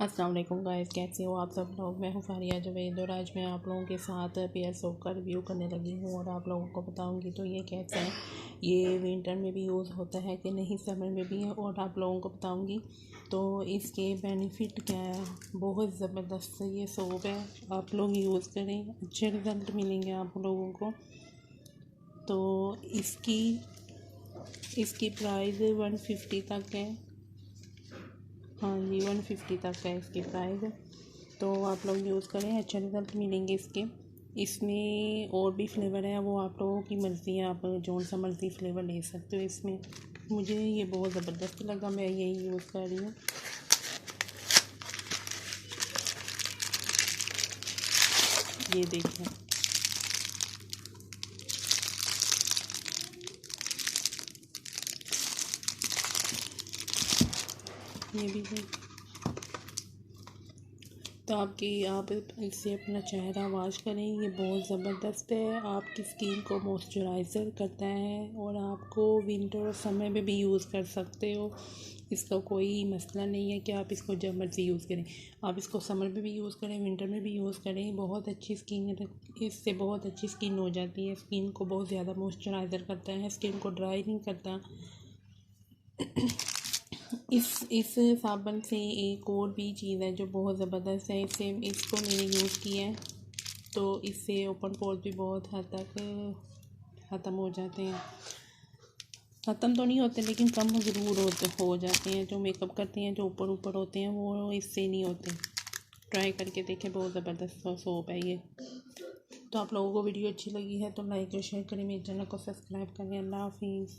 अस्सलाम वालेकुम गाइस, कैसे हो आप सब लोग। मैं हूँ फारिया जवेद और आज मैं आप लोगों के साथ पेयर सोप का रिव्यू करने लगी हूँ और आप लोगों को बताऊँगी तो ये कैसा है, ये विंटर में भी यूज़ होता है कि नहीं, समर में भी है, और आप लोगों को बताऊँगी तो इसके बेनिफिट क्या है। बहुत ज़बरदस्त ये सोप है, आप लोग यूज़ करें, अच्छे रिज़ल्ट मिलेंगे आप लोगों को। तो इसकी इसकी प्राइस 150 तक है। हाँ जी, 150 तक है इसकी प्राइस। तो आप लोग यूज़ करें, अच्छे रिज़ल्ट मिलेंगे इसके। इसमें और भी फ्लेवर है, वो आप लोगों की मर्ज़ी है, आप जो सा मर्ज़ी फ्लेवर ले सकते हो इसमें। मुझे ये बहुत ज़बरदस्त लगा, मैं यही यूज़ कर रही हूँ। ये देखिए, ये भी है। तो आप इससे अपना चेहरा वॉश करें, ये बहुत ज़बरदस्त है, आपकी स्किन को मॉइस्चराइज़र करता है और आपको विंटर और समर में भी यूज़ कर सकते हो। इसका कोई मसला नहीं है कि आप इसको जब मर्ज़ी यूज़ करें। आप इसको समर में भी यूज़ करें, विंटर में भी यूज़ करें, बहुत अच्छी स्किन, इससे बहुत अच्छी स्किन हो जाती है। स्किन को बहुत ज़्यादा मॉइस्चराइज़र करता है, स्किन को ड्राई नहीं करता। इस साबुन से एक और भी चीज़ है जो बहुत ज़बरदस्त है, इसको मैंने यूज़ किया है तो इससे ओपन पोर्स भी बहुत हद तक ख़त्म हो जाते हैं। ख़त्म तो नहीं होते लेकिन कम ज़रूर हो जाते हैं। जो मेकअप करते हैं, जो ऊपर ऊपर होते हैं, वो इससे नहीं होते। ट्राई करके देखें, बहुत ज़बरदस्त सोप है ये। तो आप लोगों को वीडियो अच्छी लगी है तो लाइक और शेयर करें, मेरे चैनल को सब्सक्राइब करें। अल्लाह हाफिज़।